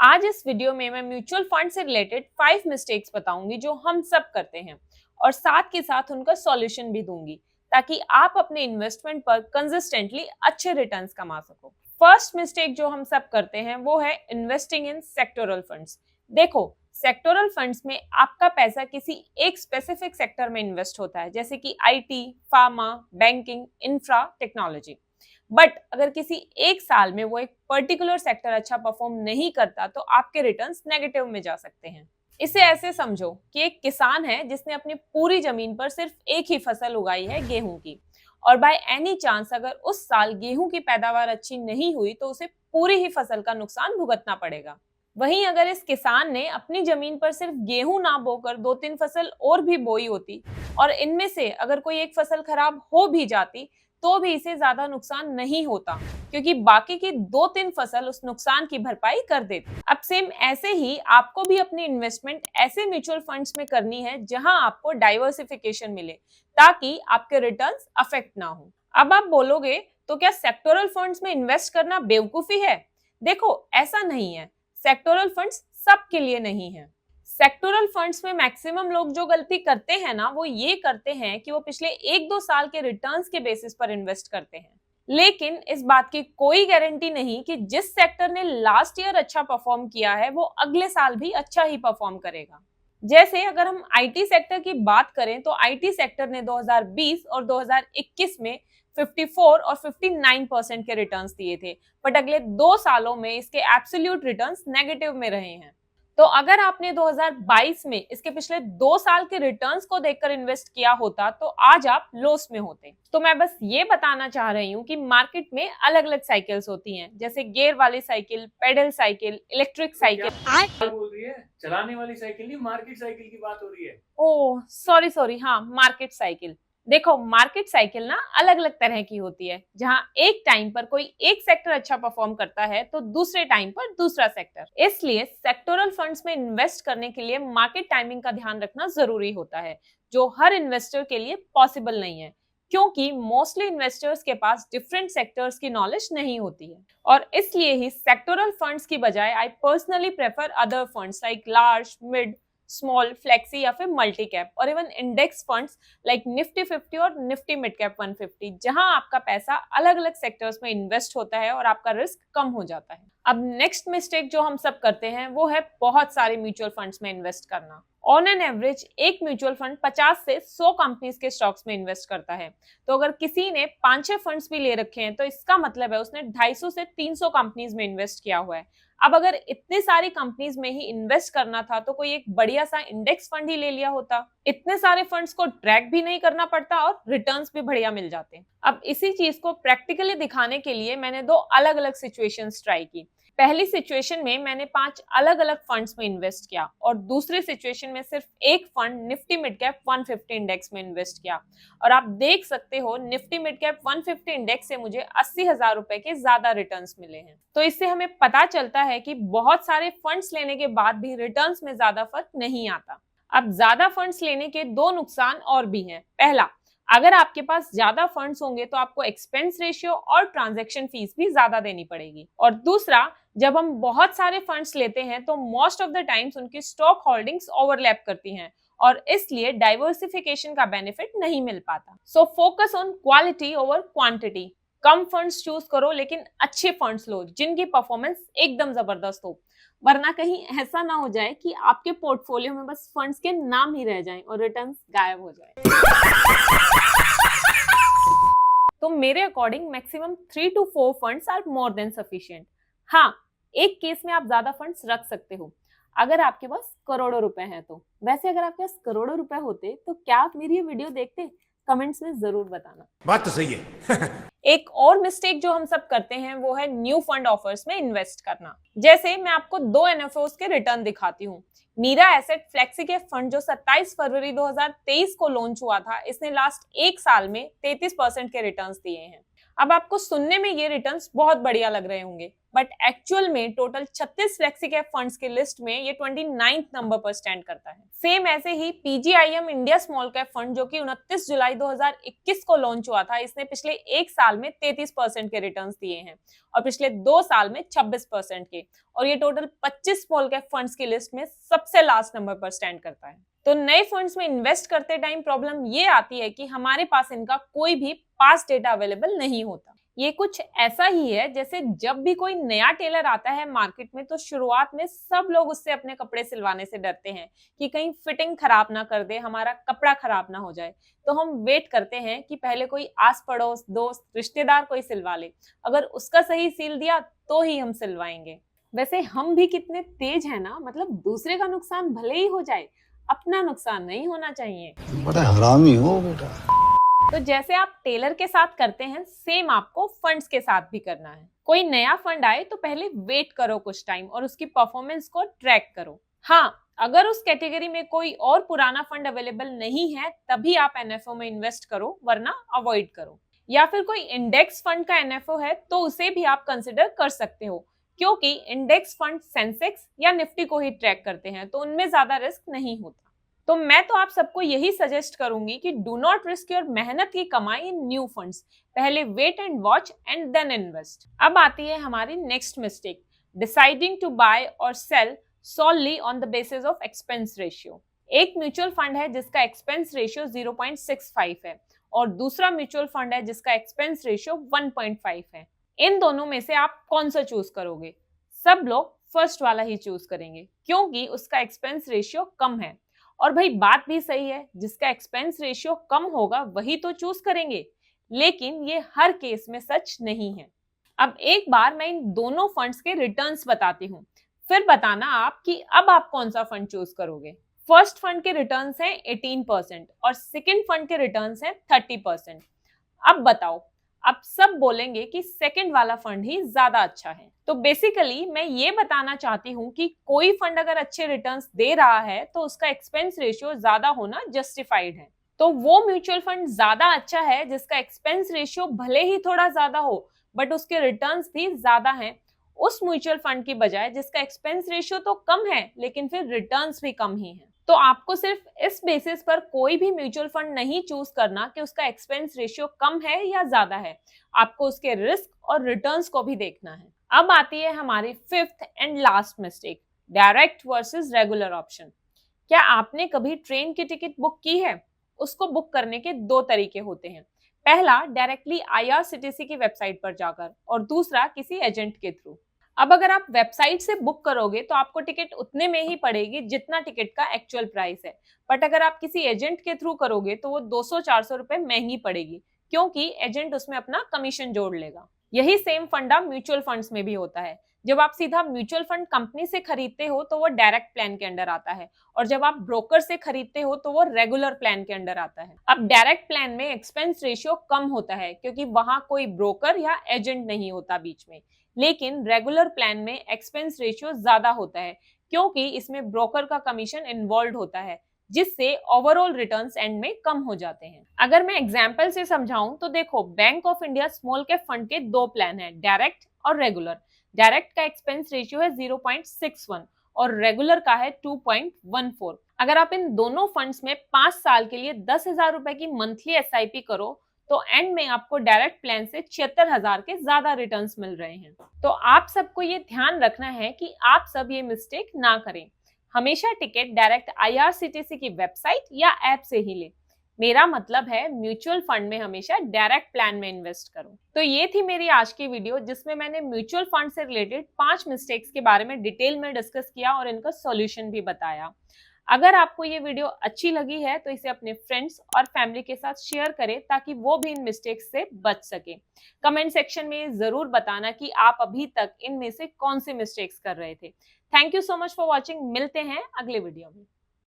आज इस वीडियो में मैं म्यूचुअल फंड से रिलेटेड 5 मिस्टेक्स बताऊंगी जो हम सब करते हैं और साथ के साथ उनका सॉल्यूशन भी दूंगी ताकि आप अपने इन्वेस्टमेंट पर कंसिस्टेंटली अच्छे रिटर्न्स कमा सको। फर्स्ट मिस्टेक जो हम सब करते हैं वो है इन्वेस्टिंग इन सेक्टोरल फंड्स। देखो, सेक्टोरल फंड्स में आपका पैसा किसी एक स्पेसिफिक सेक्टर में इन्वेस्ट होता है, जैसे कि IT, pharma, banking, infra, technology. But अगर किसी एक साल में वो एक पर्टिकुलर सेक्टर अच्छा परफॉर्म नहीं करता तो आपके रिटर्न्स नेगेटिव में जा सकते हैं। इसे ऐसे समझो कि एक किसान है जिसने अपनी पूरी जमीन पर सिर्फ एक ही फसल उगाई है, गेहूं की, और बाय एनी चांस अगर उस साल गेहूं की पैदावार अच्छी नहीं हुई तो उसे पूरी ही फसल का नुकसान भुगतना पड़ेगा। वहीं अगर इस किसान ने अपनी जमीन पर सिर्फ गेहूं ना बोकर 2-3 फसल और भी बोई होती और इनमें से अगर कोई एक फसल खराब हो भी जाती तो भी इसे ज्यादा नुकसान नहीं होता, क्योंकि बाकी की 2-3 फसल उस नुकसान की भरपाई कर देती। अब सेम ऐसे ही आपको भी अपनी इन्वेस्टमेंट ऐसे म्यूचुअल फंड्स में करनी है जहां आपको डाइवर्सिफिकेशन मिले ताकि आपके रिटर्न्स अफेक्ट ना हो। अब आप बोलोगे तो क्या सेक्टोरल फंड्स में इन्वेस्ट करना बेवकूफी है? देखो, ऐसा नहीं है। सेक्टोरल फंड्स सबके लिए नहीं है। सेक्टोरल फंड्स में मैक्सिमम लोग जो गलती करते हैं ना, वो ये करते हैं कि वो पिछले 1-2 साल के रिटर्न्स के बेसिस पर इन्वेस्ट करते हैं। लेकिन इस बात की कोई गारंटी नहीं कि जिस सेक्टर ने लास्ट ईयर अच्छा परफॉर्म किया है वो अगले साल भी अच्छा ही परफॉर्म करेगा। जैसे अगर हम आईटी सेक्टर की बात करें तो आईटी सेक्टर ने 2020 और 2021 में 54 और 59% के रिटर्न्स दिए थे, बट अगले 2 सालों में इसके एब्सोल्यूट रिटर्न्स नेगेटिव में रहे हैं। तो अगर आपने 2022 में इसके पिछले 2 साल के रिटर्न्स को देखकर इन्वेस्ट किया होता तो आज आप लॉस में होते। तो मैं बस ये बताना चाह रही हूँ कि मार्केट में अलग अलग साइकिल्स होती हैं, जैसे गियर वाली cycle, pedal cycle, electric cycle. क्या बोल रही है? चलाने वाली साइकिल नहीं, मार्केट साइकिल की बात हो रही है। ओह सॉरी, हाँ, मार्केट साइकिल। देखो, मार्केट साइकिल ना अलग अलग तरह की होती है, जहां एक टाइम पर कोई एक सेक्टर अच्छा परफॉर्म करता है तो दूसरे टाइम पर दूसरा सेक्टर। इसलिए सेक्टोरल फंड्स में इन्वेस्ट करने के लिए मार्केट टाइमिंग का ध्यान रखना जरूरी होता है, जो हर इन्वेस्टर के लिए पॉसिबल नहीं है, क्योंकि मोस्टली इन्वेस्टर्स के पास डिफरेंट सेक्टर्स की नॉलेज नहीं होती है। और इसलिए ही सेक्टोरल फंड्स की बजाय I personally prefer other funds like large, mid, small, flexi या फिर मल्टी कैप और even index funds like Nifty 50 और निफ्टी मिड कैप 150, जहां आपका पैसा अलग अलग सेक्टर्स में इन्वेस्ट होता है और आपका रिस्क कम हो जाता है। अब नेक्स्ट मिस्टेक जो हम सब करते हैं वो है बहुत सारे म्यूचुअल फंड्स में इन्वेस्ट करना। ऑन एन एवरेज एक म्यूचुअल फंड 50 से 100 कंपनीज के स्टॉक्स में इन्वेस्ट करता है। तो अगर किसी ने 5-6 फंड्स भी ले रखे हैं तो इसका मतलब है उसने 250 से 300 कंपनीज में इन्वेस्ट किया हुआ है। अब अगर इतनी सारी कंपनीज में ही इन्वेस्ट करना था तो कोई एक बढ़िया सा इंडेक्स फंड ही ले लिया होता। इतने सारे फंड्स को ट्रैक भी नहीं करना पड़ता और रिटर्न्स भी बढ़िया मिल जाते। अब इसी चीज को प्रैक्टिकली दिखाने के लिए मैंने 2 अलग अलग सिचुएशंस ट्राई की। पहली सिचुएशन में मैंने 5 अलग अलग फंड्स में इन्वेस्ट किया और दूसरी सिचुएशन में सिर्फ एक fund Nifty mid cap 150 index में इन्वेस्ट किया। और आप देख सकते हो निफ्टी मिड कैप 150 इंडेक्स से मुझे 80,000 रुपए के ज्यादा रिटर्न्स मिले हैं। तो इससे हमें पता चलता है कि बहुत सारे फंड्स लेने के बाद भी रिटर्न्स में ज्यादा फर्क नहीं आता। अब ज्यादा फंड्स लेने के 2 नुकसान और भी हैं। पहला, अगर आपके पास ज्यादा फंड्स होंगे तो आपको एक्सपेंस रेशियो और ट्रांजैक्शन फीस भी ज्यादा देनी पड़ेगी। और दूसरा, जब हम बहुत सारे फंड्स लेते हैं तो मोस्ट ऑफ द टाइम्स उनकी स्टॉक होल्डिंग्स ओवरलैप करती हैं और इसलिए डाइवर्सिफिकेशन का बेनिफिट नहीं मिल पाता। So focus on quality over quantity. Come funds choose करो लेकिन अच्छे फंड्स लो जिनकी परफॉर्मेंस एकदम जबरदस्त हो, वरना कहीं ऐसा ना हो जाए कि आपके पोर्टफोलियो में बस फंड्स के नाम ही रह जाएं और रिटर्न्स गायब हो जाए। तो मेरे according maximum 3 to 4 funds are more than sufficient. हाँ, एक केस में आप ज्यादा फंड्स रख सकते हो अगर आपके पास करोड़ों रुपए हैं तो। वैसे अगर आपके पास करोड़ों रुपए होते तो क्या आप मेरी ये वीडियो देखते? कमेंट्स में जरूर बताना। बात तो सही है। एक और मिस्टेक जो हम सब करते हैं वो है न्यू फंड ऑफर्स में इन्वेस्ट करना। जैसे मैं आपको 2 एनएफओस के रिटर्न दिखाती हूँ। नीरा एसेट फ्लेक्सी के फंड जो 27 फरवरी 2023 को लॉन्च हुआ था, इसने लास्ट 1 साल में 33% के रिटर्न्स दिए हैं। अब आपको सुनने में ये रिटर्न्स बहुत बढ़िया लग रहे होंगे, बट एक्चुअल में टोटल 36 फ्लेक्सी कैप फंड्स की लिस्ट में ये 29th नंबर पर स्टैंड करता है। सेम ऐसे ही PGIM India small cap fund जो कि 29 जुलाई 2021 को लॉन्च हुआ था, इसने पिछले एक साल में 33% के रिटर्न्स दिए हैं और पिछले 2 साल में 26% के, और ये टोटल 25 स्मॉल कैप फंड्स की लिस्ट में सबसे लास्ट नंबर पर स्टैंड करता है। तो नए फंड्स में इन्वेस्ट करते टाइम प्रॉब्लम ये आती है कि हमारे पास इनका कोई भी पास्ट डेटा अवेलेबल नहीं होता। ये कुछ ऐसा ही है जैसे जब भी कोई नया टेलर आता है मार्केट में तो शुरुआत में सब लोग उससे अपने कपड़े सिलवाने से डरते हैं कि कहीं फिटिंग खराब ना कर दे, हमारा कपड़ा खराब ना हो जाए। तो हम वेट करते हैं कि पहले कोई आस पड़ोस, दोस्त, रिश्तेदार कोई सिलवा ले, अगर उसका सही सिल दिया तो ही हम सिलवाएंगे। वैसे हम भी कितने तेज है ना, मतलब दूसरे का नुकसान भले ही हो जाए, अपना नुकसान नहीं होना चाहिए। बड़ा हरामी हो बेटा। तो जैसे आप टेलर के साथ करते हैं, सेम आपको फंड्स के साथ भी करना है। कोई नया फंड आए तो पहले वेट करो कुछ टाइम और उसकी परफॉर्मेंस को ट्रैक करो। हाँ, अगर उस कैटेगरी में कोई और पुराना फंड अवेलेबल नहीं है तभी आप एनएफओ में इन्वेस्ट करो, वरना अवॉइड करो। या फिर कोई इंडेक्स फंड का एनएफओ है तो उसे भी आप कंसिडर कर सकते हो, क्योंकि इंडेक्स फंड सेंसेक्स या निफ्टी को ही ट्रैक करते हैं तो उनमें ज्यादा रिस्क नहीं होता। तो मैं तो आप सबको यही सजेस्ट करूंगी कि डू नॉट रिस्क योर मेहनत की कमाई इन न्यू फंड्स, पहले wait and watch and then invest. अब आती है हमारी next mistake, deciding to buy और sell solely on the basis of expense ratio. एक म्यूचुअल फंड है जिसका एक्सपेंस रेशियो 0.65 है और दूसरा म्यूचुअल फंड है जिसका एक्सपेंस रेशियो 1.5 है। इन दोनों में से आप कौन सा चूज करोगे? सब लोग फर्स्ट वाला ही चूज करेंगे क्योंकि उसका एक्सपेंस रेशियो कम है। और भाई बात भी सही है, जिसका एक्सपेंस रेशियो कम होगा वही तो चूज करेंगे, लेकिन ये हर केस में सच नहीं है। अब एक बार मैं इन दोनों फंड्स के रिटर्न्स बताती हूँ, फिर बताना आप कि अब आप कौन सा फंड चूज करोगे। फर्स्ट फंड के रिटर्न्स हैं 18% और सेकंड फंड के रिटर्न्स हैं 30%। अब बताओ, अब सब बोलेंगे कि सेकंड वाला फंड ही ज्यादा अच्छा है। तो बेसिकली मैं ये बताना चाहती हूँ कि कोई फंड अगर अच्छे रिटर्न्स दे रहा है तो उसका एक्सपेंस रेशियो ज्यादा होना जस्टिफाइड है। तो वो म्यूचुअल फंड ज्यादा अच्छा है जिसका एक्सपेंस रेशियो भले ही थोड़ा ज्यादा हो बट उसके रिटर्न्स भी ज्यादा हैं, उस म्यूचुअल फंड की बजाय जिसका एक्सपेंस रेशियो तो कम है लेकिन फिर रिटर्न्स भी कम ही है। तो आपको सिर्फ इस बेसिस पर कोई भी म्यूचुअल फंड नहीं चूज करना कि उसका एक्सपेंस रेशियो कम है या ज्यादा है, आपको उसके रिस्क और रिटर्न्स को भी देखना है। अब आती है हमारी fifth and last mistake, direct versus regular option. क्या आपने कभी ट्रेन की टिकट बुक की है? उसको बुक करने के दो तरीके होते हैं, पहला डायरेक्टली आईआरसीटीसी की वेबसाइट पर जाकर और दूसरा किसी एजेंट के थ्रू। अब अगर आप वेबसाइट से बुक करोगे तो आपको टिकट उतने में ही पड़ेगी जितना टिकट का एक्चुअल प्राइस है, बट अगर आप किसी एजेंट के थ्रू करोगे तो वो 200-400 रुपए महंगी पड़ेगी, क्योंकि एजेंट उसमें अपना कमीशन जोड़ लेगा। यही सेम फंडा म्यूचुअल फंड्स में भी होता है। जब आप सीधा म्यूचुअल फंड कंपनी से खरीदते हो तो वो डायरेक्ट प्लान के अंडर आता है, और जब आप ब्रोकर से खरीदते हो तो वो रेगुलर प्लान के अंडर आता है। अब डायरेक्ट प्लान में एक्सपेंस रेशियो कम होता है क्योंकि वहां कोई ब्रोकर या एजेंट नहीं होता बीच में, लेकिन रेगुलर प्लान में एक्सपेंस रेशियो ज्यादा होता है क्योंकि इसमें ब्रोकर का कमीशन इन्वॉल्व होता है, जिससे ओवरऑल रिटर्न्स एंड में कम हो जाते हैं। अगर मैं एग्जांपल से समझाऊं तो देखो, bank of India small cap fund के दो प्लान हैं, डायरेक्ट और रेगुलर। डायरेक्ट का एक्सपेंस रेशियो है 0.61 और रेगुलर का है 2.14। अगर आप इन दोनों फंड्स में 5 साल के लिए 10,000 रुपए की मंथली एसआईपी करो तो एंड में आपको डायरेक्ट प्लान से 76,000 के ज्यादा रिटर्न्स मिल रहे हैं। तो आप सबको ये ध्यान रखना है कि आप सब ये मिस्टेक ना करें। हमेशा टिकट डायरेक्ट आईआरसीटीसी की वेबसाइट या ऐप से ही ले। मेरा मतलब है म्यूचुअल फंड में हमेशा डायरेक्ट प्लान में इन्वेस्ट करो। तो ये थी मेरी आज की वीडियो जिसमें मैंने म्यूचुअल फंड से रिलेटेड 5 मिस्टेक्स के बारे में डिटेल में डिस्कस किया और इनका सॉल्यूशन भी बताया। अगर आपको ये वीडियो अच्छी लगी है तो इसे अपने फ्रेंड्स और फैमिली के साथ शेयर करें ताकि वो भी इन मिस्टेक्स से बच सके। कमेंट सेक्शन में जरूर बताना कि आप अभी तक इनमें से कौन से मिस्टेक्स कर रहे थे। Thank you so much for watching. मिलते हैं अगले वीडियो में।